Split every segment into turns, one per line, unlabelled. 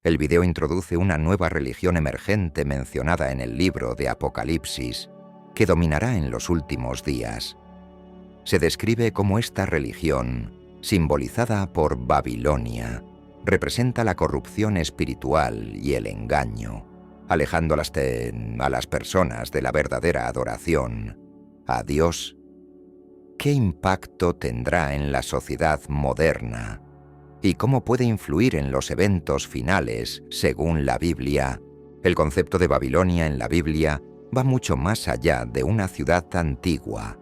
El video introduce una nueva religión emergente mencionada en el libro de Apocalipsis, que dominará en los últimos días. Se describe cómo esta religión, simbolizada por Babilonia, representa la corrupción espiritual y el engaño, alejando a las personas de la verdadera adoración a Dios. ¿Qué impacto tendrá en la sociedad moderna? ¿Y cómo puede influir en los eventos finales según la Biblia? El concepto de Babilonia en la Biblia va mucho más allá de una ciudad antigua.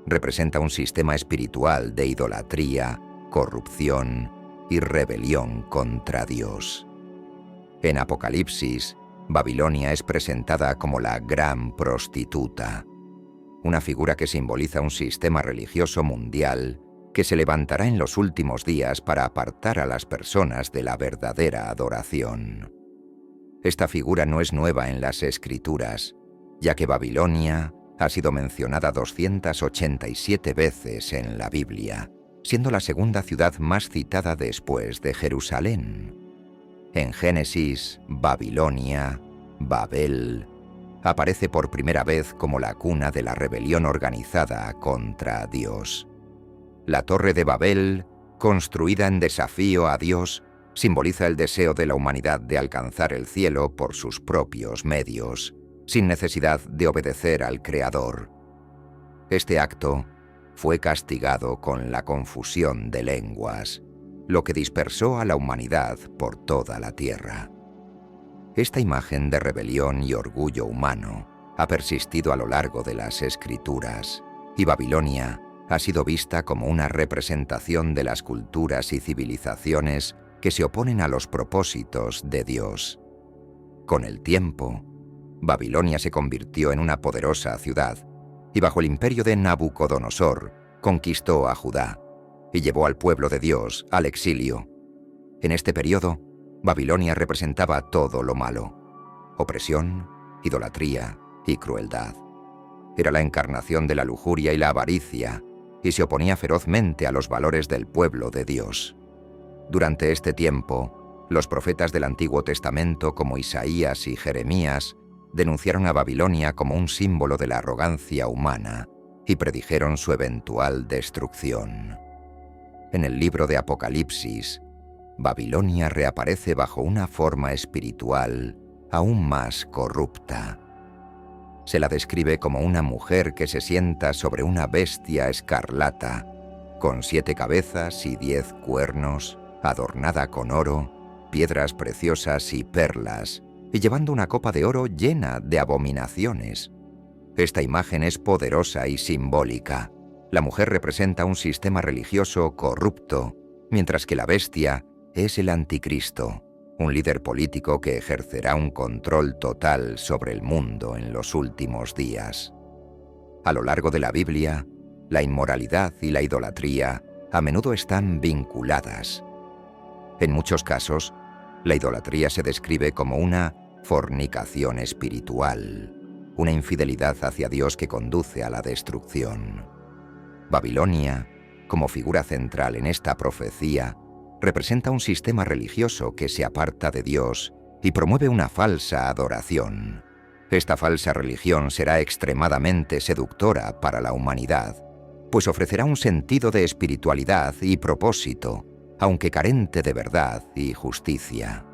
Representa un sistema espiritual de idolatría, corrupción y rebelión contra Dios. En Apocalipsis, Babilonia es presentada como la gran prostituta, una figura que simboliza un sistema religioso mundial que se levantará en los últimos días para apartar a las personas de la verdadera adoración. Esta figura no es nueva en las Escrituras, ya que Babilonia ha sido mencionada 287 veces en la Biblia, siendo la segunda ciudad más citada después de Jerusalén. En Génesis, Babilonia, Babel, aparece por primera vez como la cuna de la rebelión organizada contra Dios. La Torre de Babel, construida en desafío a Dios, simboliza el deseo de la humanidad de alcanzar el cielo por sus propios medios, sin necesidad de obedecer al Creador. Este acto fue castigado con la confusión de lenguas, lo que dispersó a la humanidad por toda la tierra. Esta imagen de rebelión y orgullo humano ha persistido a lo largo de las Escrituras, y Babilonia ha sido vista como una representación de las culturas y civilizaciones que se oponen a los propósitos de Dios. Con el tiempo, Babilonia se convirtió en una poderosa ciudad y bajo el imperio de Nabucodonosor conquistó a Judá y llevó al pueblo de Dios al exilio. En este periodo, Babilonia representaba todo lo malo: opresión, idolatría y crueldad. Era la encarnación de la lujuria y la avaricia, y se oponía ferozmente a los valores del pueblo de Dios. Durante este tiempo, los profetas del Antiguo Testamento como Isaías y Jeremías denunciaron a Babilonia como un símbolo de la arrogancia humana y predijeron su eventual destrucción. En el libro de Apocalipsis, Babilonia reaparece bajo una forma espiritual aún más corrupta. Se la describe como una mujer que se sienta sobre una bestia escarlata, con 7 cabezas y 10 cuernos, adornada con oro, piedras preciosas y perlas, y llevando una copa de oro llena de abominaciones. Esta imagen es poderosa y simbólica. La mujer representa un sistema religioso corrupto, mientras que la bestia es el anticristo, un líder político que ejercerá un control total sobre el mundo en los últimos días. A lo largo de la Biblia, la inmoralidad y la idolatría a menudo están vinculadas. En muchos casos, la idolatría se describe como una fornicación espiritual, una infidelidad hacia Dios que conduce a la destrucción. Babilonia, como figura central en esta profecía, representa un sistema religioso que se aparta de Dios y promueve una falsa adoración. Esta falsa religión será extremadamente seductora para la humanidad, pues ofrecerá un sentido de espiritualidad y propósito, aunque carente de verdad y justicia.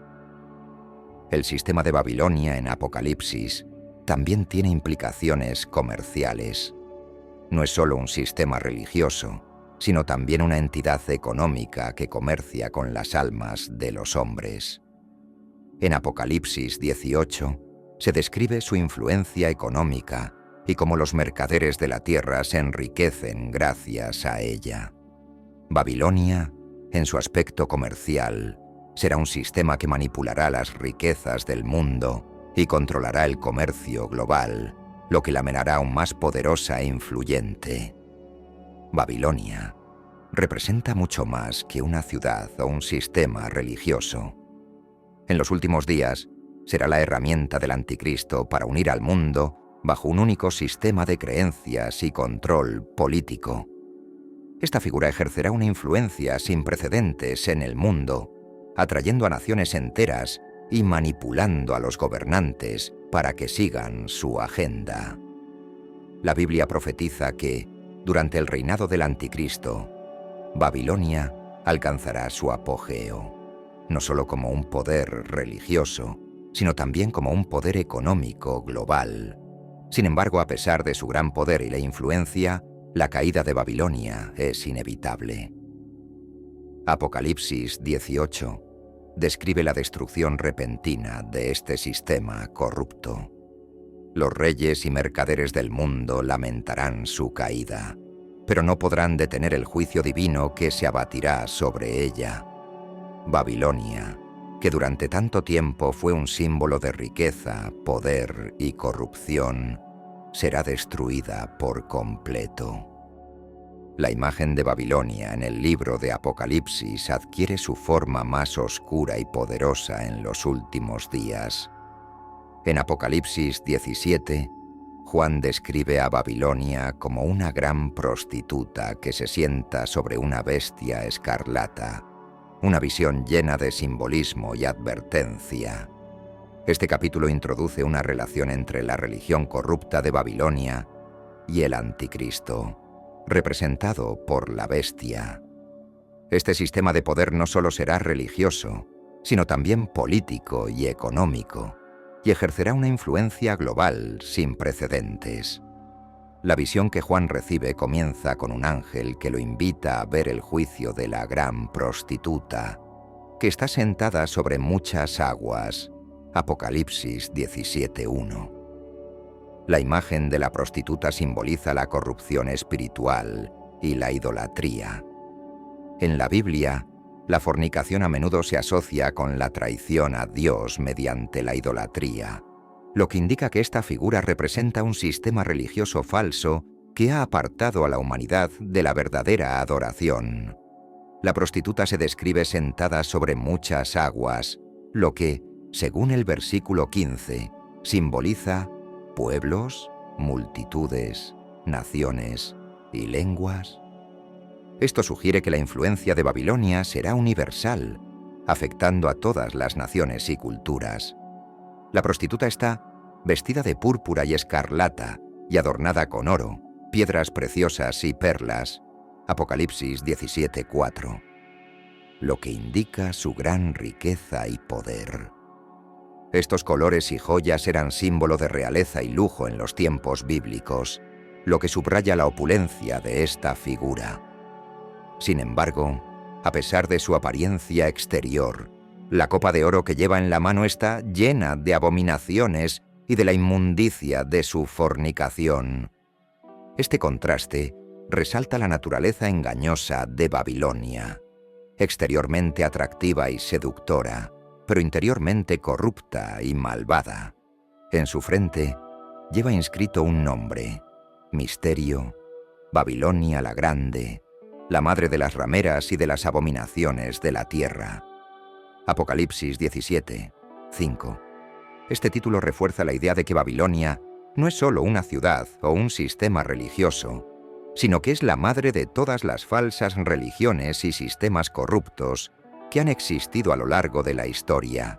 El sistema de Babilonia en Apocalipsis también tiene implicaciones comerciales. No es solo un sistema religioso, sino también una entidad económica que comercia con las almas de los hombres. En Apocalipsis 18 se describe su influencia económica y cómo los mercaderes de la tierra se enriquecen gracias a ella. Babilonia, en su aspecto comercial, será un sistema que manipulará las riquezas del mundo y controlará el comercio global, lo que la hará aún más poderosa e influyente. Babilonia representa mucho más que una ciudad o un sistema religioso. En los últimos días, será la herramienta del anticristo para unir al mundo bajo un único sistema de creencias y control político. Esta figura ejercerá una influencia sin precedentes en el mundo, atrayendo a naciones enteras y manipulando a los gobernantes para que sigan su agenda. La Biblia profetiza que, durante el reinado del Anticristo, Babilonia alcanzará su apogeo, no solo como un poder religioso, sino también como un poder económico global. Sin embargo, a pesar de su gran poder y la influencia, la caída de Babilonia es inevitable. Apocalipsis 18 describe la destrucción repentina de este sistema corrupto. Los reyes y mercaderes del mundo lamentarán su caída, pero no podrán detener el juicio divino que se abatirá sobre ella. Babilonia, que durante tanto tiempo fue un símbolo de riqueza, poder y corrupción, será destruida por completo. La imagen de Babilonia en el libro de Apocalipsis adquiere su forma más oscura y poderosa en los últimos días. En Apocalipsis 17, Juan describe a Babilonia como una gran prostituta que se sienta sobre una bestia escarlata, una visión llena de simbolismo y advertencia. Este capítulo introduce una relación entre la religión corrupta de Babilonia y el Anticristo, representado por la bestia. Este sistema de poder no solo será religioso, sino también político y económico, y ejercerá una influencia global sin precedentes. La visión que Juan recibe comienza con un ángel que lo invita a ver el juicio de la gran prostituta, que está sentada sobre muchas aguas. Apocalipsis 17:1. La imagen de la prostituta simboliza la corrupción espiritual y la idolatría. En la Biblia, la fornicación a menudo se asocia con la traición a Dios mediante la idolatría, lo que indica que esta figura representa un sistema religioso falso que ha apartado a la humanidad de la verdadera adoración. La prostituta se describe sentada sobre muchas aguas, lo que, según el versículo 15, simboliza pueblos, multitudes, naciones y lenguas. Esto sugiere que la influencia de Babilonia será universal, afectando a todas las naciones y culturas. La prostituta está vestida de púrpura y escarlata y adornada con oro, piedras preciosas y perlas. Apocalipsis 17:4. Lo que indica su gran riqueza y poder. Estos colores y joyas eran símbolo de realeza y lujo en los tiempos bíblicos, lo que subraya la opulencia de esta figura. Sin embargo, a pesar de su apariencia exterior, la copa de oro que lleva en la mano está llena de abominaciones y de la inmundicia de su fornicación. Este contraste resalta la naturaleza engañosa de Babilonia, exteriormente atractiva y seductora, pero interiormente corrupta y malvada. En su frente lleva inscrito un nombre: Misterio, Babilonia la Grande, la madre de las rameras y de las abominaciones de la tierra. Apocalipsis 17:5. Este título refuerza la idea de que Babilonia no es solo una ciudad o un sistema religioso, sino que es la madre de todas las falsas religiones y sistemas corruptos que han existido a lo largo de la historia.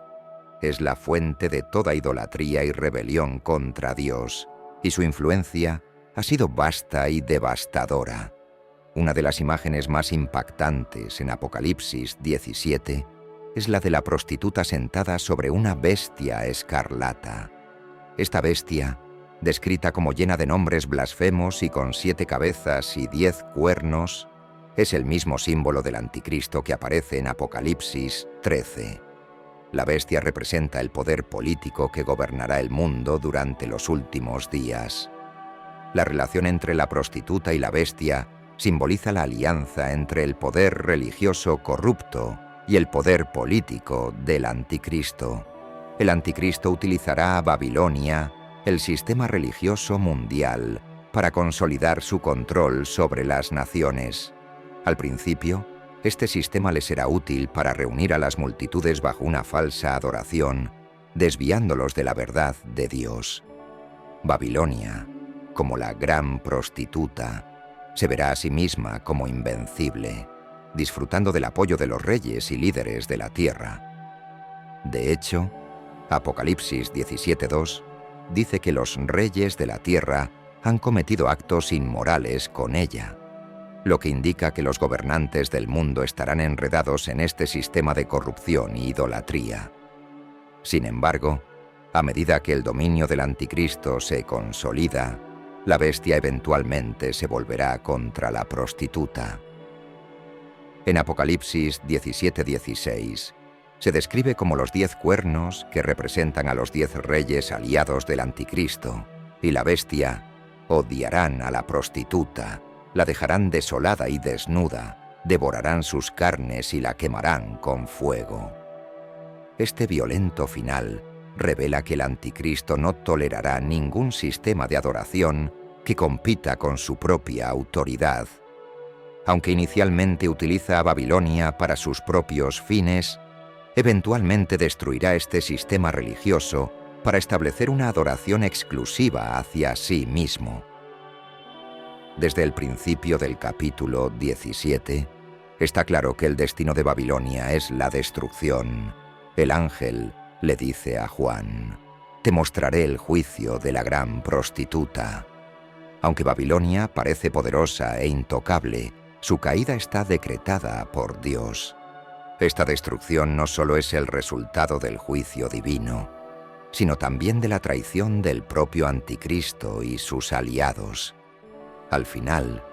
Es la fuente de toda idolatría y rebelión contra Dios, y su influencia ha sido vasta y devastadora. Una de las imágenes más impactantes en Apocalipsis 17 es la de la prostituta sentada sobre una bestia escarlata. Esta bestia, descrita como llena de nombres blasfemos y con 7 cabezas y 10 cuernos, es el mismo símbolo del Anticristo que aparece en Apocalipsis 13. La bestia representa el poder político que gobernará el mundo durante los últimos días. La relación entre la prostituta y la bestia simboliza la alianza entre el poder religioso corrupto y el poder político del Anticristo. El Anticristo utilizará a Babilonia, el sistema religioso mundial, para consolidar su control sobre las naciones. Al principio, este sistema le será útil para reunir a las multitudes bajo una falsa adoración, desviándolos de la verdad de Dios. Babilonia, como la gran prostituta, se verá a sí misma como invencible. disfrutando del apoyo de los reyes y líderes de la tierra. De hecho, Apocalipsis 17:2 dice que los reyes de la tierra han cometido actos inmorales con ella, lo que indica que los gobernantes del mundo estarán enredados en este sistema de corrupción y idolatría. Sin embargo, a medida que el dominio del anticristo se consolida, la bestia eventualmente se volverá contra la prostituta. En Apocalipsis 17:16 se describe como los 10 cuernos que representan a los 10 reyes aliados del anticristo, y la bestia odiarán a la prostituta, la dejarán desolada y desnuda, devorarán sus carnes y la quemarán con fuego. Este violento final revela que el anticristo no tolerará ningún sistema de adoración que compita con su propia autoridad. Aunque inicialmente utiliza a Babilonia para sus propios fines, eventualmente destruirá este sistema religioso para establecer una adoración exclusiva hacia sí mismo. Desde el principio del capítulo 17, está claro que el destino de Babilonia es la destrucción. El ángel le dice a Juan: «Te mostraré el juicio de la gran prostituta». Aunque Babilonia parece poderosa e intocable, su caída está decretada por Dios. Esta destrucción no solo es el resultado del juicio divino, sino también de la traición del propio anticristo y sus aliados. Al final,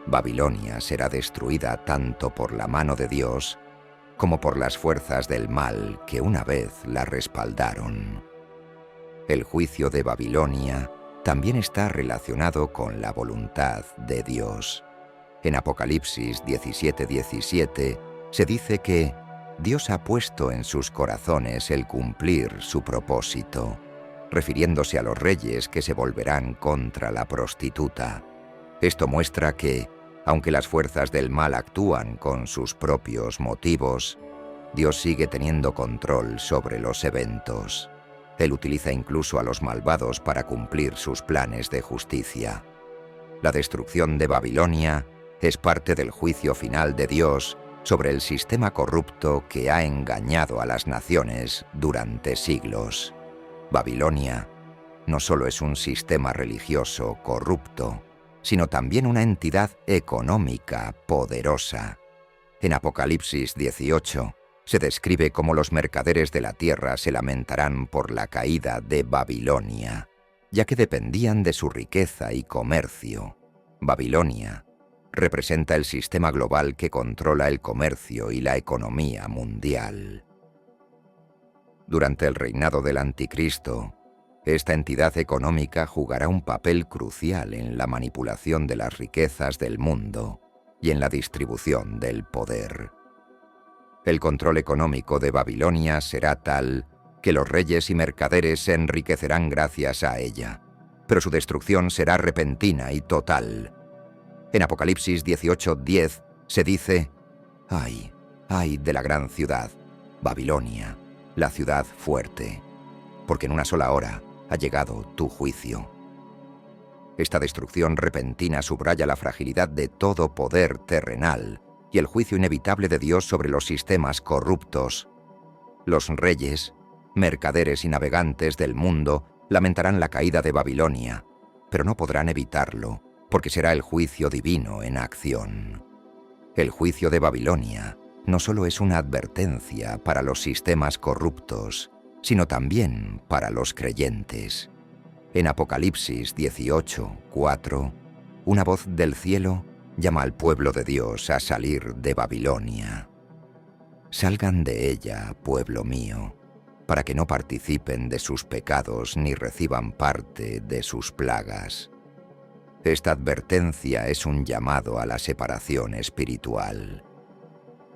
Babilonia será destruida tanto por la mano de Dios como por las fuerzas del mal que una vez la respaldaron. El juicio de Babilonia también está relacionado con la voluntad de Dios. En Apocalipsis 17:17 se dice que Dios ha puesto en sus corazones el cumplir su propósito, refiriéndose a los reyes que se volverán contra la prostituta. Esto muestra que, aunque las fuerzas del mal actúan con sus propios motivos, Dios sigue teniendo control sobre los eventos. Él utiliza incluso a los malvados para cumplir sus planes de justicia. La destrucción de Babilonia es parte del juicio final de Dios sobre el sistema corrupto que ha engañado a las naciones durante siglos. Babilonia no solo es un sistema religioso corrupto, sino también una entidad económica poderosa. En Apocalipsis 18 se describe cómo los mercaderes de la tierra se lamentarán por la caída de Babilonia, ya que dependían de su riqueza y comercio. Babilonia representa el sistema global que controla el comercio y la economía mundial. Durante el reinado del anticristo, esta entidad económica jugará un papel crucial en la manipulación de las riquezas del mundo y en la distribución del poder. El control económico de Babilonia será tal que los reyes y mercaderes se enriquecerán gracias a ella, pero su destrucción será repentina y total. En Apocalipsis 18:10 se dice: «Ay, ay de la gran ciudad, Babilonia, la ciudad fuerte, porque en una sola hora ha llegado tu juicio». Esta destrucción repentina subraya la fragilidad de todo poder terrenal y el juicio inevitable de Dios sobre los sistemas corruptos. Los reyes, mercaderes y navegantes del mundo lamentarán la caída de Babilonia, pero no podrán evitarlo, porque será el juicio divino en acción. El juicio de Babilonia no solo es una advertencia para los sistemas corruptos, sino también para los creyentes. En Apocalipsis 18:4, una voz del cielo llama al pueblo de Dios a salir de Babilonia. «Salgan de ella, pueblo mío, para que no participen de sus pecados ni reciban parte de sus plagas». Esta advertencia es un llamado a la separación espiritual.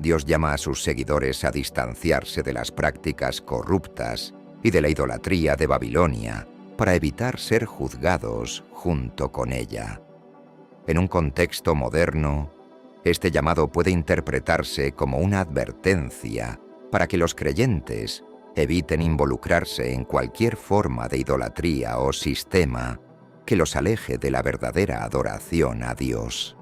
Dios llama a sus seguidores a distanciarse de las prácticas corruptas y de la idolatría de Babilonia para evitar ser juzgados junto con ella. En un contexto moderno, este llamado puede interpretarse como una advertencia para que los creyentes eviten involucrarse en cualquier forma de idolatría o sistema que los aleje de la verdadera adoración a Dios.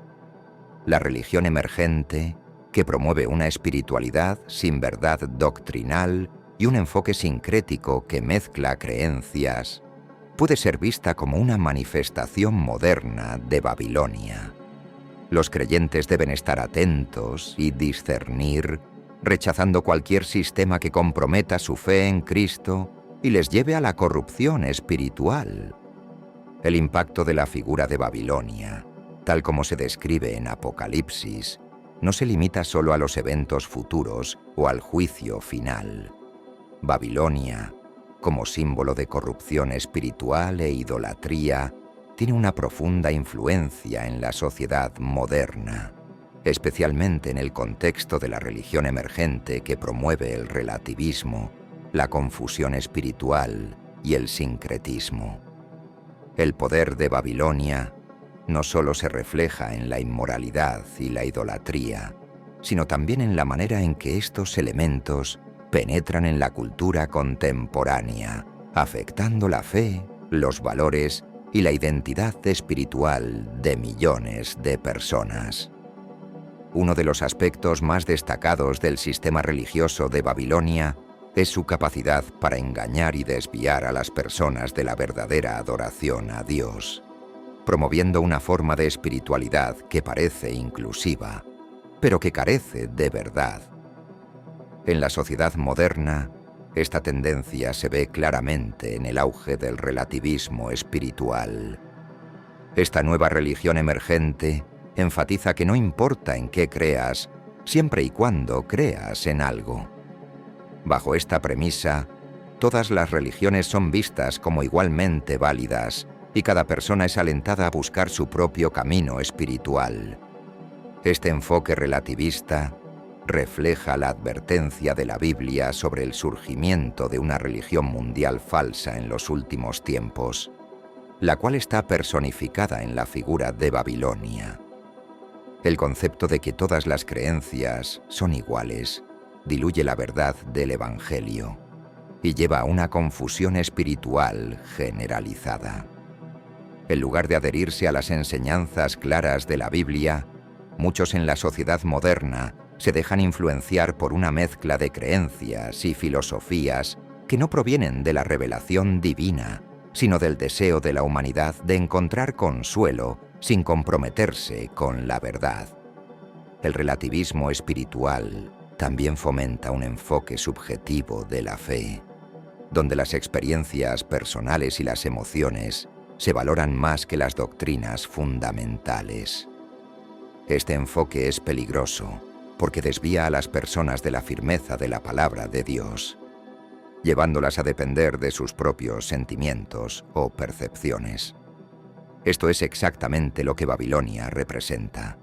La religión emergente que promueve una espiritualidad sin verdad doctrinal y un enfoque sincrético que mezcla creencias, puede ser vista como una manifestación moderna de Babilonia. Los creyentes deben estar atentos y discernir, rechazando cualquier sistema que comprometa su fe en Cristo y les lleve a la corrupción espiritual. El impacto de la figura de Babilonia, tal como se describe en Apocalipsis, no se limita solo a los eventos futuros o al juicio final. Babilonia, como símbolo de corrupción espiritual e idolatría, tiene una profunda influencia en la sociedad moderna, especialmente en el contexto de la religión emergente que promueve el relativismo, la confusión espiritual y el sincretismo. El poder de Babilonia no solo se refleja en la inmoralidad y la idolatría, sino también en la manera en que estos elementos penetran en la cultura contemporánea, afectando la fe, los valores y la identidad espiritual de millones de personas. Uno de los aspectos más destacados del sistema religioso de Babilonia es su capacidad para engañar y desviar a las personas de la verdadera adoración a Dios, promoviendo una forma de espiritualidad que parece inclusiva, pero que carece de verdad. En la sociedad moderna, esta tendencia se ve claramente en el auge del relativismo espiritual. Esta nueva religión emergente enfatiza que no importa en qué creas, siempre y cuando creas en algo. Bajo esta premisa, todas las religiones son vistas como igualmente válidas y cada persona es alentada a buscar su propio camino espiritual. Este enfoque relativista refleja la advertencia de la Biblia sobre el surgimiento de una religión mundial falsa en los últimos tiempos, la cual está personificada en la figura de Babilonia. El concepto de que todas las creencias son iguales diluye la verdad del Evangelio y lleva a una confusión espiritual generalizada. En lugar de adherirse a las enseñanzas claras de la Biblia, muchos en la sociedad moderna se dejan influenciar por una mezcla de creencias y filosofías que no provienen de la revelación divina, sino del deseo de la humanidad de encontrar consuelo sin comprometerse con la verdad. El relativismo espiritual también fomenta un enfoque subjetivo de la fe, donde las experiencias personales y las emociones se valoran más que las doctrinas fundamentales. Este enfoque es peligroso porque desvía a las personas de la firmeza de la palabra de Dios, llevándolas a depender de sus propios sentimientos o percepciones. Esto es exactamente lo que Babilonia representa.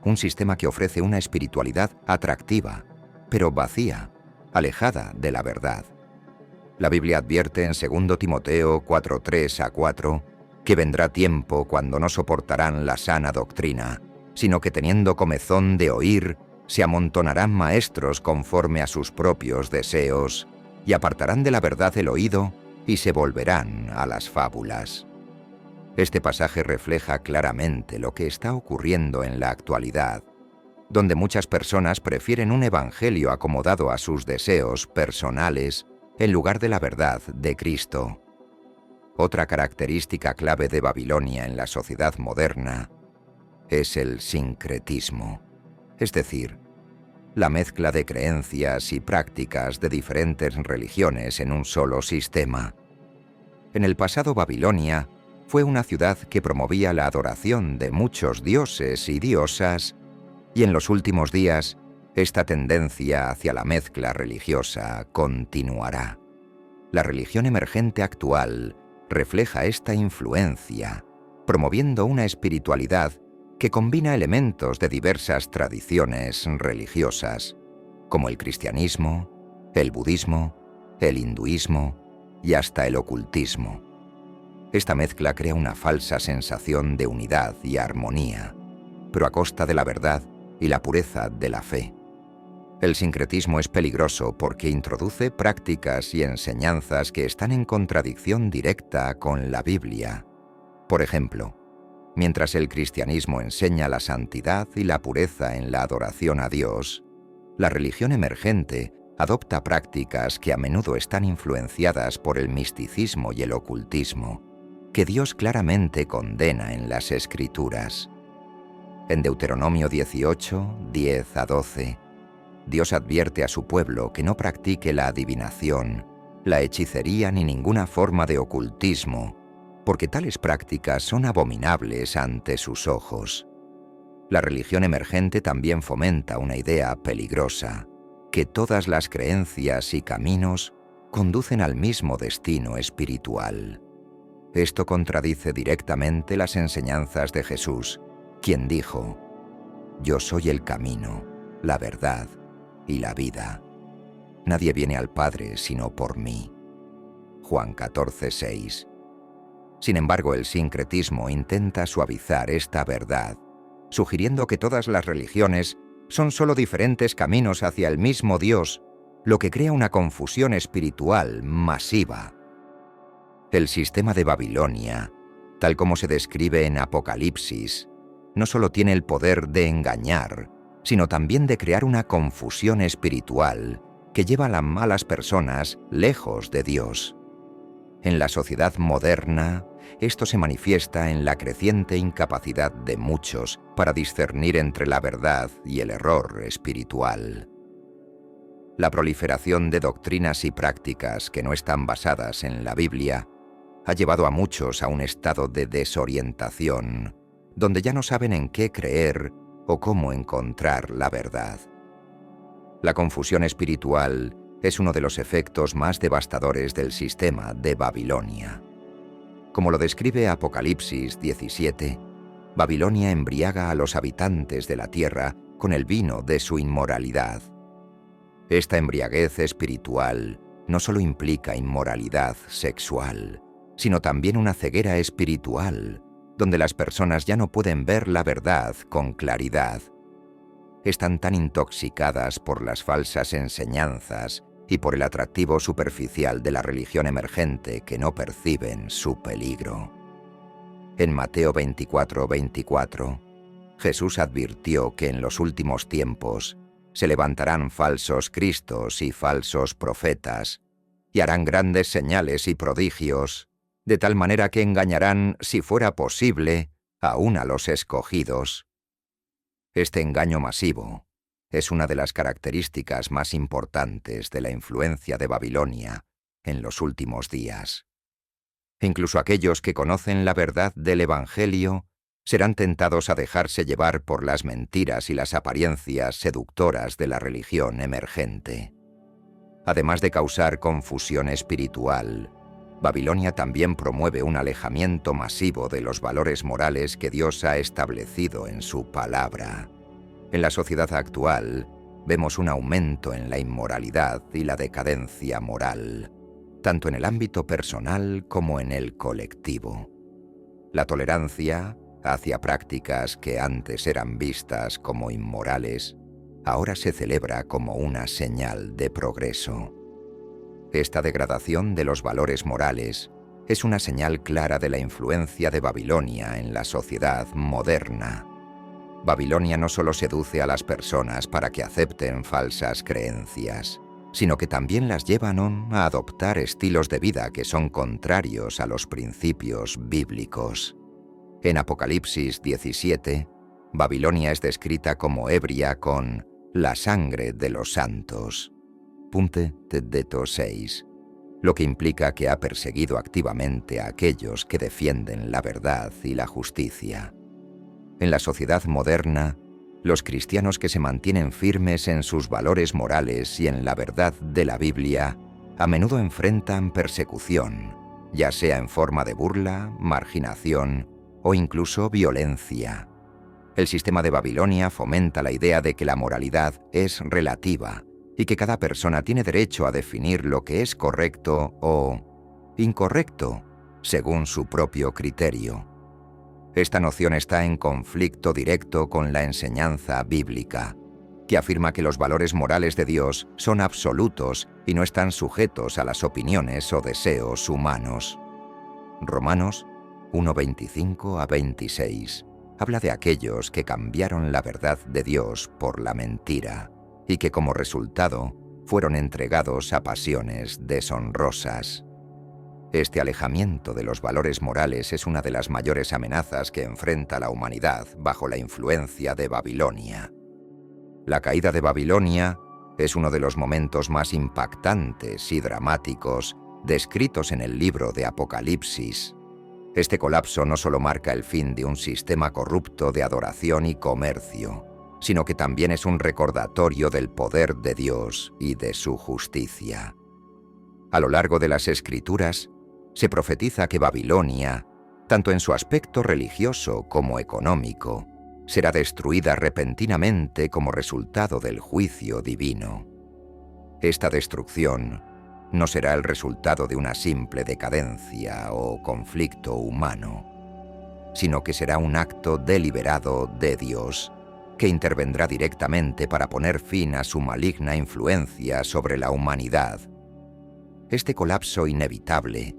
Un sistema que ofrece una espiritualidad atractiva, pero vacía, alejada de la verdad. La Biblia advierte en 2 Timoteo 4:3-4 que vendrá tiempo cuando no soportarán la sana doctrina, sino que teniendo comezón de oír, se amontonarán maestros conforme a sus propios deseos, y apartarán de la verdad el oído y se volverán a las fábulas. Este pasaje refleja claramente lo que está ocurriendo en la actualidad, donde muchas personas prefieren un evangelio acomodado a sus deseos personales en lugar de la verdad de Cristo. Otra característica clave de Babilonia en la sociedad moderna es el sincretismo, es decir, la mezcla de creencias y prácticas de diferentes religiones en un solo sistema. En el pasado, Babilonia fue una ciudad que promovía la adoración de muchos dioses y diosas, y en los últimos días, esta tendencia hacia la mezcla religiosa continuará. La religión emergente actual refleja esta influencia, promoviendo una espiritualidad que combina elementos de diversas tradiciones religiosas, como el cristianismo, el budismo, el hinduismo y hasta el ocultismo. Esta mezcla crea una falsa sensación de unidad y armonía, pero a costa de la verdad y la pureza de la fe. El sincretismo es peligroso porque introduce prácticas y enseñanzas que están en contradicción directa con la Biblia. Por ejemplo, Mientras el cristianismo enseña la santidad y la pureza en la adoración a Dios, la religión emergente adopta prácticas que a menudo están influenciadas por el misticismo y el ocultismo, que Dios claramente condena en las Escrituras. En Deuteronomio 18, 10 a 12, Dios advierte a su pueblo que no practique la adivinación, la hechicería ni ninguna forma de ocultismo, porque tales prácticas son abominables ante sus ojos. La religión emergente también fomenta una idea peligrosa, que todas las creencias y caminos conducen al mismo destino espiritual. Esto contradice directamente las enseñanzas de Jesús, quien dijo: «Yo soy el camino, la verdad y la vida. Nadie viene al Padre sino por mí». Juan 14, 6. Sin embargo, el sincretismo intenta suavizar esta verdad, sugiriendo que todas las religiones son solo diferentes caminos hacia el mismo Dios, lo que crea una confusión espiritual masiva. El sistema de Babilonia, tal como se describe en Apocalipsis, no solo tiene el poder de engañar, sino también de crear una confusión espiritual que lleva a malas personas lejos de Dios. En la sociedad moderna, esto se manifiesta en la creciente incapacidad de muchos para discernir entre la verdad y el error espiritual. La proliferación de doctrinas y prácticas que no están basadas en la Biblia ha llevado a muchos a un estado de desorientación, donde ya no saben en qué creer o cómo encontrar la verdad. La confusión espiritual es uno de los efectos más devastadores del sistema de Babilonia. Como lo describe Apocalipsis 17, Babilonia embriaga a los habitantes de la tierra con el vino de su inmoralidad. Esta embriaguez espiritual no solo implica inmoralidad sexual, sino también una ceguera espiritual, donde las personas ya no pueden ver la verdad con claridad. Están tan intoxicadas por las falsas enseñanzas y por el atractivo superficial de la religión emergente que no perciben su peligro. En Mateo 24, 24, Jesús advirtió que en los últimos tiempos se levantarán falsos cristos y falsos profetas, y harán grandes señales y prodigios, de tal manera que engañarán, si fuera posible, aún a los escogidos. Este engaño masivo es una de las características más importantes de la influencia de Babilonia en los últimos días. Incluso aquellos que conocen la verdad del Evangelio serán tentados a dejarse llevar por las mentiras y las apariencias seductoras de la religión emergente. Además de causar confusión espiritual, Babilonia también promueve un alejamiento masivo de los valores morales que Dios ha establecido en su palabra. En la sociedad actual, vemos un aumento en la inmoralidad y la decadencia moral, tanto en el ámbito personal como en el colectivo. La tolerancia hacia prácticas que antes eran vistas como inmorales, ahora se celebra como una señal de progreso. Esta degradación de los valores morales es una señal clara de la influencia de Babilonia en la sociedad moderna. Babilonia no solo seduce a las personas para que acepten falsas creencias, sino que también las llevan a adoptar estilos de vida que son contrarios a los principios bíblicos. En Apocalipsis 17, Babilonia es descrita como ebria con la sangre de los santos. Punte Teddeto 6, lo que implica que ha perseguido activamente a aquellos que defienden la verdad y la justicia. En la sociedad moderna, los cristianos que se mantienen firmes en sus valores morales y en la verdad de la Biblia, a menudo enfrentan persecución, ya sea en forma de burla, marginación o incluso violencia. El sistema de Babilonia fomenta la idea de que la moralidad es relativa y que cada persona tiene derecho a definir lo que es correcto o incorrecto según su propio criterio. Esta noción está en conflicto directo con la enseñanza bíblica, que afirma que los valores morales de Dios son absolutos y no están sujetos a las opiniones o deseos humanos. Romanos 1:25 a 26, habla de aquellos que cambiaron la verdad de Dios por la mentira y que como resultado fueron entregados a pasiones deshonrosas. Este alejamiento de los valores morales es una de las mayores amenazas que enfrenta la humanidad bajo la influencia de Babilonia. La caída de Babilonia es uno de los momentos más impactantes y dramáticos descritos en el libro de Apocalipsis. Este colapso no solo marca el fin de un sistema corrupto de adoración y comercio, sino que también es un recordatorio del poder de Dios y de su justicia. A lo largo de las Escrituras, se profetiza que Babilonia, tanto en su aspecto religioso como económico, será destruida repentinamente como resultado del juicio divino. Esta destrucción no será el resultado de una simple decadencia o conflicto humano, sino que será un acto deliberado de Dios, que intervendrá directamente para poner fin a su maligna influencia sobre la humanidad. Este colapso inevitable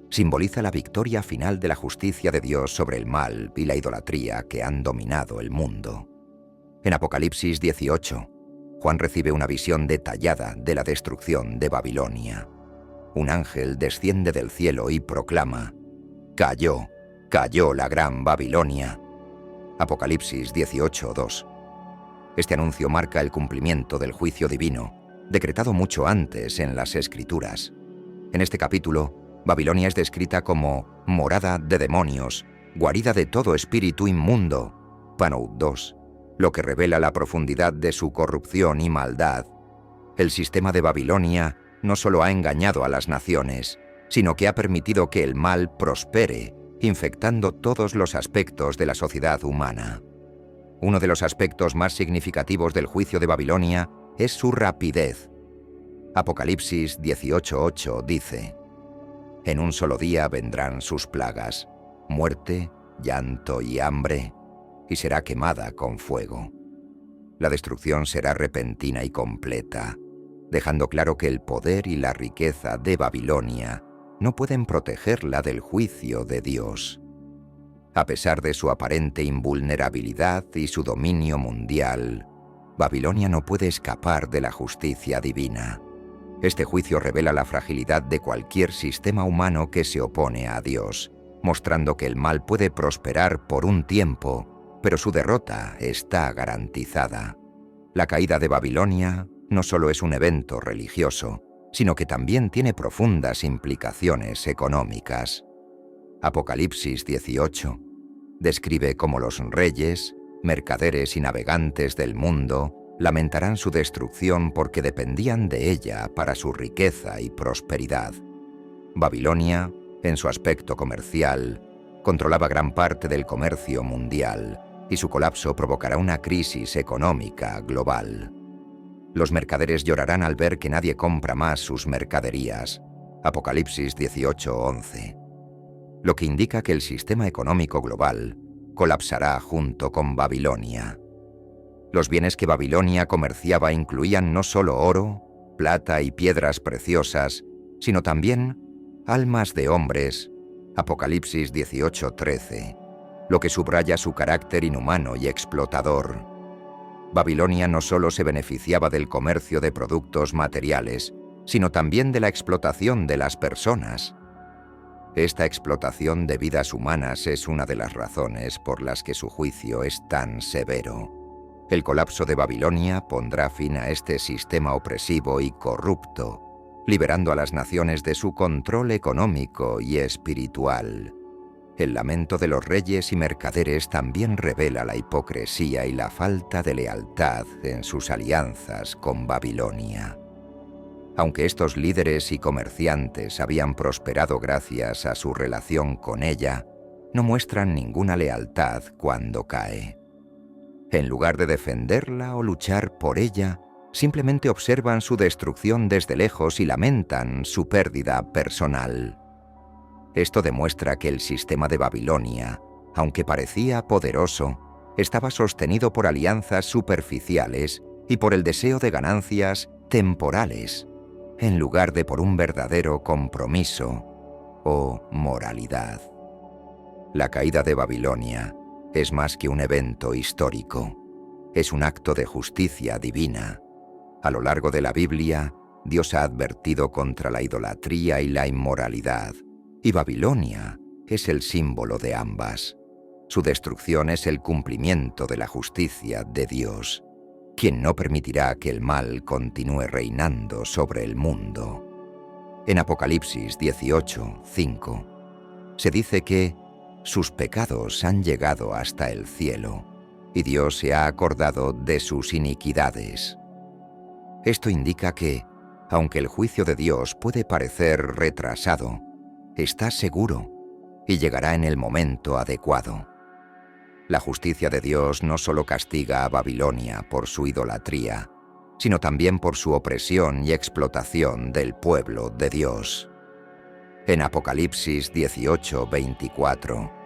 simboliza la victoria final de la justicia de Dios sobre el mal y la idolatría que han dominado el mundo. En Apocalipsis 18, Juan recibe una visión detallada de la destrucción de Babilonia. Un ángel desciende del cielo y proclama: «Cayó, cayó la gran Babilonia». Apocalipsis 18:2. Este anuncio marca el cumplimiento del juicio divino, decretado mucho antes en las Escrituras. En este capítulo, Babilonia es descrita como morada de demonios, guarida de todo espíritu inmundo, Panout 2, lo que revela la profundidad de su corrupción y maldad. El sistema de Babilonia no solo ha engañado a las naciones, sino que ha permitido que el mal prospere, infectando todos los aspectos de la sociedad humana. Uno de los aspectos más significativos del juicio de Babilonia es su rapidez. Apocalipsis 18:8 dice: «En un solo día vendrán sus plagas, muerte, llanto y hambre, y será quemada con fuego». La destrucción será repentina y completa, dejando claro que el poder y la riqueza de Babilonia no pueden protegerla del juicio de Dios. A pesar de su aparente invulnerabilidad y su dominio mundial, Babilonia no puede escapar de la justicia divina. Este juicio revela la fragilidad de cualquier sistema humano que se opone a Dios, mostrando que el mal puede prosperar por un tiempo, pero su derrota está garantizada. La caída de Babilonia no solo es un evento religioso, sino que también tiene profundas implicaciones económicas. Apocalipsis 18 describe cómo los reyes, mercaderes y navegantes del mundo lamentarán su destrucción porque dependían de ella para su riqueza y prosperidad. Babilonia, en su aspecto comercial, controlaba gran parte del comercio mundial y su colapso provocará una crisis económica global. Los mercaderes llorarán al ver que nadie compra más sus mercaderías. Apocalipsis 18:11. Lo que indica que el sistema económico global colapsará junto con Babilonia. Los bienes que Babilonia comerciaba incluían no solo oro, plata y piedras preciosas, sino también almas de hombres. Apocalipsis 18:13, lo que subraya su carácter inhumano y explotador. Babilonia no solo se beneficiaba del comercio de productos materiales, sino también de la explotación de las personas. Esta explotación de vidas humanas es una de las razones por las que su juicio es tan severo. El colapso de Babilonia pondrá fin a este sistema opresivo y corrupto, liberando a las naciones de su control económico y espiritual. El lamento de los reyes y mercaderes también revela la hipocresía y la falta de lealtad en sus alianzas con Babilonia. Aunque estos líderes y comerciantes habían prosperado gracias a su relación con ella, no muestran ninguna lealtad cuando cae. En lugar de defenderla o luchar por ella, simplemente observan su destrucción desde lejos y lamentan su pérdida personal. Esto demuestra que el sistema de Babilonia, aunque parecía poderoso, estaba sostenido por alianzas superficiales y por el deseo de ganancias temporales, en lugar de por un verdadero compromiso o moralidad. La caída de Babilonia es más que un evento histórico. Es un acto de justicia divina. A lo largo de la Biblia, Dios ha advertido contra la idolatría y la inmoralidad, y Babilonia es el símbolo de ambas. Su destrucción es el cumplimiento de la justicia de Dios, quien no permitirá que el mal continúe reinando sobre el mundo. En Apocalipsis 18:5 se dice que sus pecados han llegado hasta el cielo, y Dios se ha acordado de sus iniquidades. Esto indica que, aunque el juicio de Dios puede parecer retrasado, está seguro y llegará en el momento adecuado. La justicia de Dios no solo castiga a Babilonia por su idolatría, sino también por su opresión y explotación del pueblo de Dios. En Apocalipsis 18:24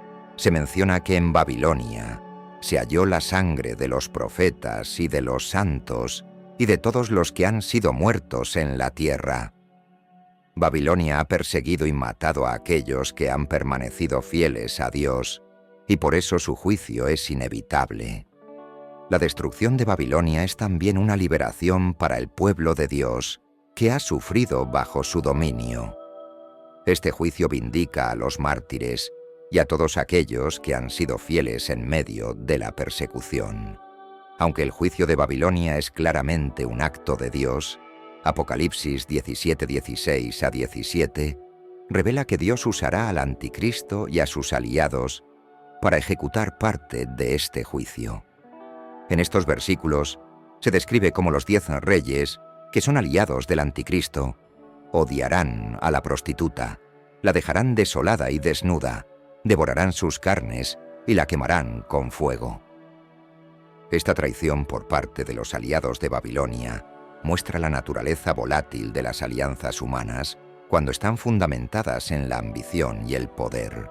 se menciona que en Babilonia se halló la sangre de los profetas y de los santos y de todos los que han sido muertos en la tierra. Babilonia ha perseguido y matado a aquellos que han permanecido fieles a Dios, y por eso su juicio es inevitable. La destrucción de Babilonia es también una liberación para el pueblo de Dios, que ha sufrido bajo su dominio. Este juicio vindica a los mártires y a todos aquellos que han sido fieles en medio de la persecución. Aunque el juicio de Babilonia es claramente un acto de Dios, Apocalipsis 17:16-17 revela que Dios usará al anticristo y a sus aliados para ejecutar parte de este juicio. En estos versículos se describe cómo los 10 reyes, que son aliados del anticristo, odiarán a la prostituta, la dejarán desolada y desnuda, devorarán sus carnes y la quemarán con fuego. Esta traición por parte de los aliados de Babilonia muestra la naturaleza volátil de las alianzas humanas cuando están fundamentadas en la ambición y el poder.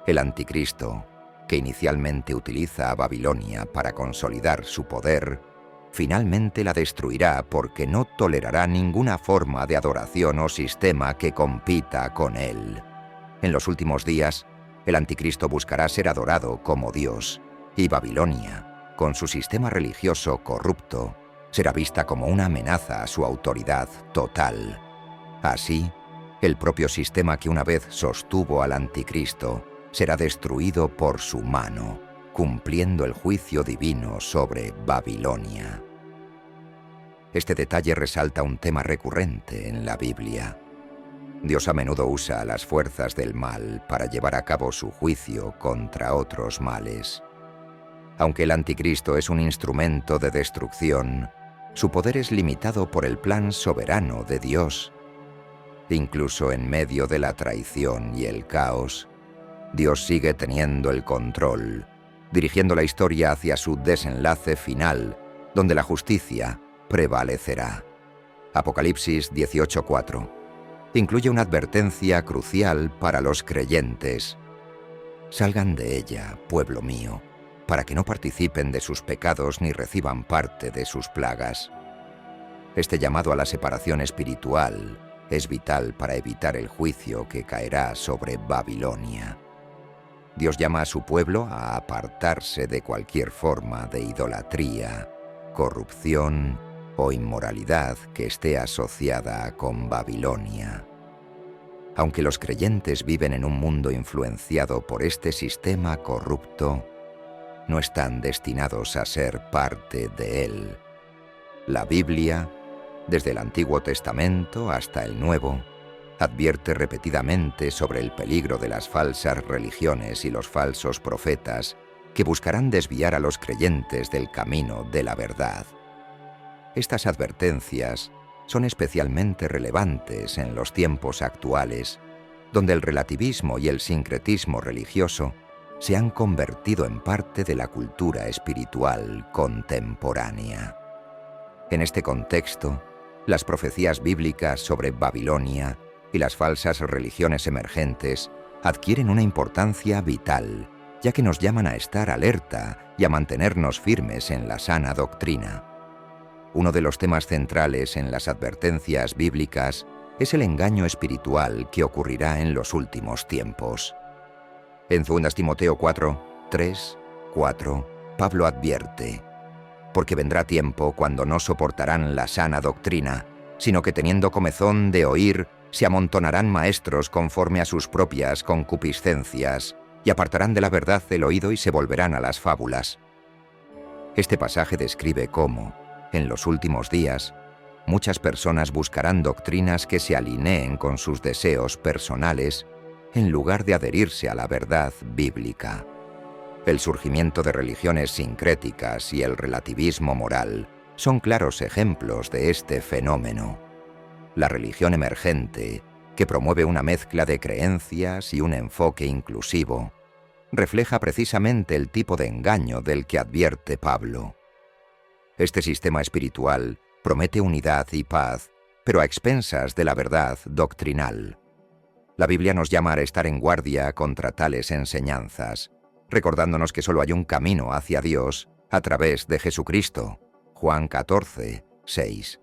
El anticristo, que inicialmente utiliza a Babilonia para consolidar su poder, finalmente la destruirá porque no tolerará ninguna forma de adoración o sistema que compita con él. En los últimos días, el anticristo buscará ser adorado como Dios, y Babilonia, con su sistema religioso corrupto, será vista como una amenaza a su autoridad total. Así, el propio sistema que una vez sostuvo al anticristo será destruido por su mano, cumpliendo el juicio divino sobre Babilonia. Este detalle resalta un tema recurrente en la Biblia. Dios a menudo usa a las fuerzas del mal para llevar a cabo su juicio contra otros males. Aunque el anticristo es un instrumento de destrucción, su poder es limitado por el plan soberano de Dios. Incluso en medio de la traición y el caos, Dios sigue teniendo el control, dirigiendo la historia hacia su desenlace final, donde la justicia prevalecerá. Apocalipsis 18:4 incluye una advertencia crucial para los creyentes. Salgan de ella, pueblo mío, para que no participen de sus pecados ni reciban parte de sus plagas. Este llamado a la separación espiritual es vital para evitar el juicio que caerá sobre Babilonia. Dios llama a su pueblo a apartarse de cualquier forma de idolatría, corrupción o inmoralidad que esté asociada con Babilonia. Aunque los creyentes viven en un mundo influenciado por este sistema corrupto, no están destinados a ser parte de él. La Biblia, desde el Antiguo Testamento hasta el Nuevo, advierte repetidamente sobre el peligro de las falsas religiones y los falsos profetas que buscarán desviar a los creyentes del camino de la verdad. Estas advertencias son especialmente relevantes en los tiempos actuales, donde el relativismo y el sincretismo religioso se han convertido en parte de la cultura espiritual contemporánea. En este contexto, las profecías bíblicas sobre Babilonia y las falsas religiones emergentes adquieren una importancia vital, ya que nos llaman a estar alerta y a mantenernos firmes en la sana doctrina. Uno de los temas centrales en las advertencias bíblicas es el engaño espiritual que ocurrirá en los últimos tiempos. En 2 Timoteo 4, 3, 4, Pablo advierte: porque vendrá tiempo cuando no soportarán la sana doctrina, sino que teniendo comezón de oír, se amontonarán maestros conforme a sus propias concupiscencias, y apartarán de la verdad el oído y se volverán a las fábulas. Este pasaje describe cómo, en los últimos días, muchas personas buscarán doctrinas que se alineen con sus deseos personales, en lugar de adherirse a la verdad bíblica. El surgimiento de religiones sincréticas y el relativismo moral son claros ejemplos de este fenómeno. La religión emergente, que promueve una mezcla de creencias y un enfoque inclusivo, refleja precisamente el tipo de engaño del que advierte Pablo. Este sistema espiritual promete unidad y paz, pero a expensas de la verdad doctrinal. La Biblia nos llama a estar en guardia contra tales enseñanzas, recordándonos que solo hay un camino hacia Dios a través de Jesucristo. Juan 14, 6.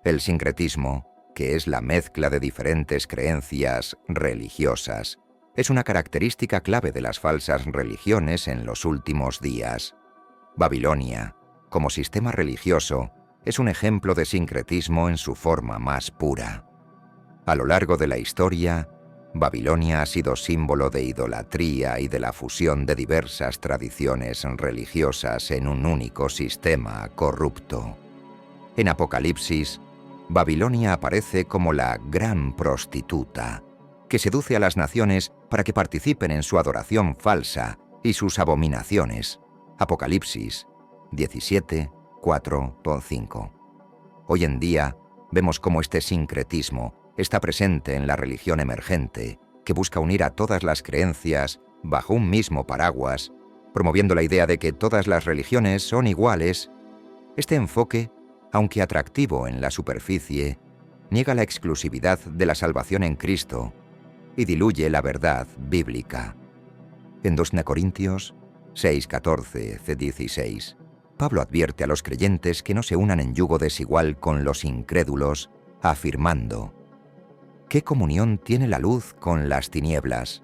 El sincretismo, que es la mezcla de diferentes creencias religiosas, es una característica clave de las falsas religiones en los últimos días. Babilonia, como sistema religioso, es un ejemplo de sincretismo en su forma más pura. A lo largo de la historia, Babilonia ha sido símbolo de idolatría y de la fusión de diversas tradiciones religiosas en un único sistema corrupto. En Apocalipsis, Babilonia aparece como la gran prostituta, que seduce a las naciones para que participen en su adoración falsa y sus abominaciones. Apocalipsis 17, 4, 5. Hoy en día vemos cómo este sincretismo está presente en la religión emergente, que busca unir a todas las creencias bajo un mismo paraguas, promoviendo la idea de que todas las religiones son iguales. Este enfoque, aunque atractivo en la superficie, niega la exclusividad de la salvación en Cristo y diluye la verdad bíblica. En 2 Corintios 6, 14, 16, Pablo advierte a los creyentes que no se unan en yugo desigual con los incrédulos, afirmando: ¿qué comunión tiene la luz con las tinieblas?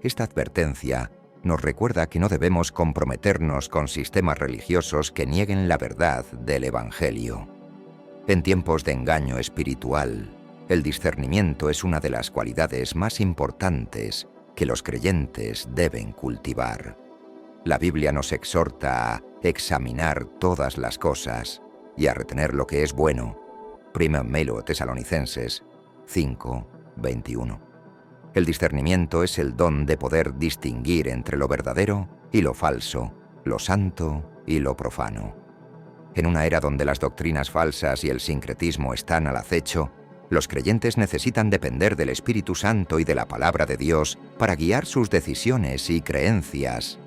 Esta advertencia nos recuerda que no debemos comprometernos con sistemas religiosos que nieguen la verdad del Evangelio. En tiempos de engaño espiritual, el discernimiento es una de las cualidades más importantes que los creyentes deben cultivar. La Biblia nos exhorta a examinar todas las cosas y a retener lo que es bueno. 1 Tesalonicenses 5, 21. El discernimiento es el don de poder distinguir entre lo verdadero y lo falso, lo santo y lo profano. En una era donde las doctrinas falsas y el sincretismo están al acecho, los creyentes necesitan depender del Espíritu Santo y de la palabra de Dios para guiar sus decisiones y creencias.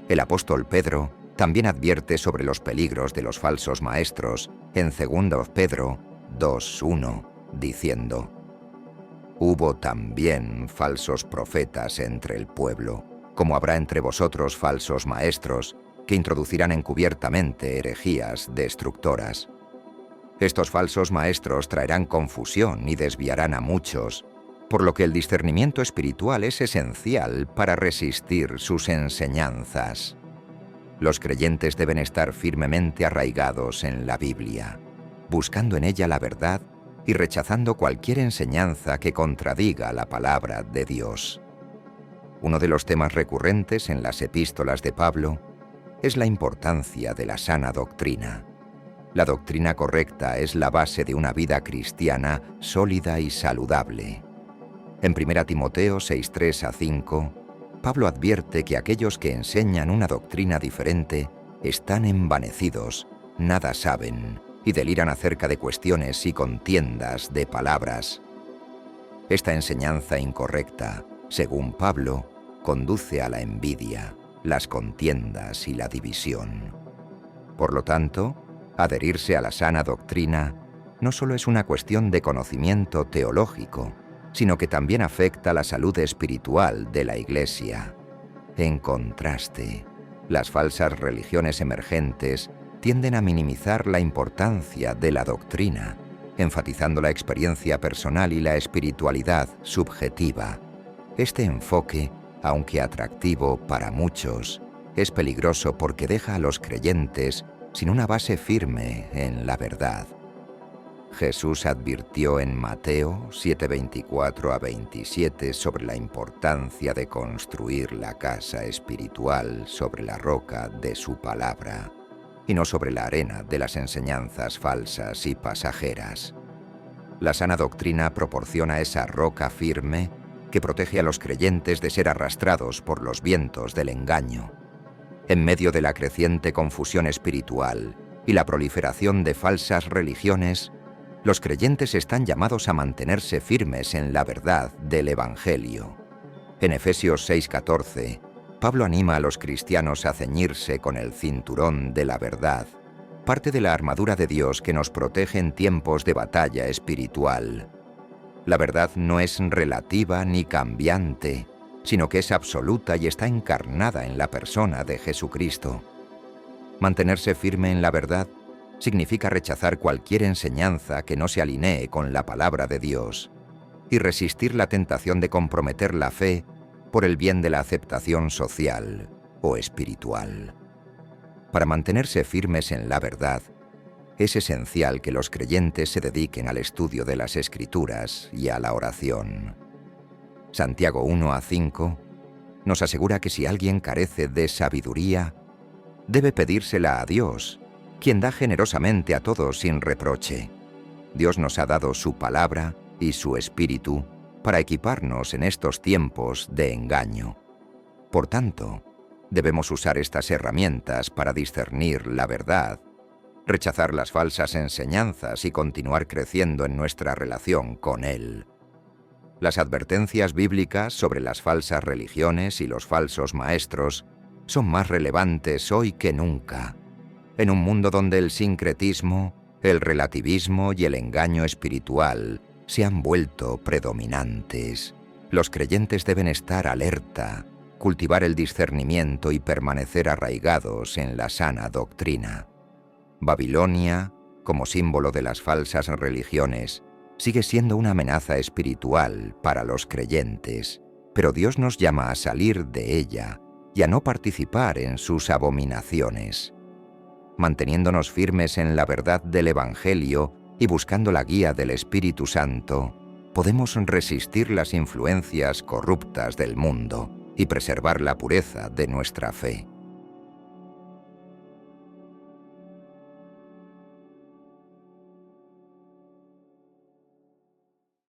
El apóstol Pedro también advierte sobre los peligros de los falsos maestros en 2 Pedro 2:1, diciendo: hubo también falsos profetas entre el pueblo, como habrá entre vosotros falsos maestros, que introducirán encubiertamente herejías destructoras. Estos falsos maestros traerán confusión y desviarán a muchos, por lo que el discernimiento espiritual es esencial para resistir sus enseñanzas. Los creyentes deben estar firmemente arraigados en la Biblia, buscando en ella la verdad y rechazando cualquier enseñanza que contradiga la palabra de Dios. Uno de los temas recurrentes en las epístolas de Pablo es la importancia de la sana doctrina. La doctrina correcta es la base de una vida cristiana sólida y saludable. En 1 Timoteo 6:3-5, Pablo advierte que aquellos que enseñan una doctrina diferente están envanecidos, nada saben y deliran acerca de cuestiones y contiendas de palabras. Esta enseñanza incorrecta, según Pablo, conduce a la envidia, las contiendas y la división. Por lo tanto, adherirse a la sana doctrina no solo es una cuestión de conocimiento teológico, sino que también afecta la salud espiritual de la Iglesia. En contraste, las falsas religiones emergentes tienden a minimizar la importancia de la doctrina, enfatizando la experiencia personal y la espiritualidad subjetiva. Este enfoque aunque atractivo para muchos, es peligroso porque deja a los creyentes sin una base firme en la verdad. Jesús advirtió en Mateo 7:24-27 sobre la importancia de construir la casa espiritual sobre la roca de su palabra y no sobre la arena de las enseñanzas falsas y pasajeras. La sana doctrina proporciona esa roca firme que protege a los creyentes de ser arrastrados por los vientos del engaño. En medio de la creciente confusión espiritual y la proliferación de falsas religiones, los creyentes están llamados a mantenerse firmes en la verdad del Evangelio. En Efesios 6:14, Pablo anima a los cristianos a ceñirse con el cinturón de la verdad, parte de la armadura de Dios que nos protege en tiempos de batalla espiritual. La verdad no es relativa ni cambiante, sino que es absoluta y está encarnada en la persona de Jesucristo. Mantenerse firme en la verdad significa rechazar cualquier enseñanza que no se alinee con la palabra de Dios y resistir la tentación de comprometer la fe por el bien de la aceptación social o espiritual. Para mantenerse firmes en la verdad, es esencial que los creyentes se dediquen al estudio de las Escrituras y a la oración. Santiago 1:5 nos asegura que si alguien carece de sabiduría, debe pedírsela a Dios, quien da generosamente a todos sin reproche. Dios nos ha dado su palabra y su espíritu para equiparnos en estos tiempos de engaño. Por tanto, debemos usar estas herramientas para discernir la verdad, rechazar las falsas enseñanzas y continuar creciendo en nuestra relación con Él. Las advertencias bíblicas sobre las falsas religiones y los falsos maestros son más relevantes hoy que nunca. En un mundo donde el sincretismo, el relativismo y el engaño espiritual se han vuelto predominantes, los creyentes deben estar alerta, cultivar el discernimiento y permanecer arraigados en la sana doctrina. Babilonia, como símbolo de las falsas religiones, sigue siendo una amenaza espiritual para los creyentes, pero Dios nos llama a salir de ella y a no participar en sus abominaciones. Manteniéndonos firmes en la verdad del Evangelio y buscando la guía del Espíritu Santo, podemos resistir las influencias corruptas del mundo y preservar la pureza de nuestra fe.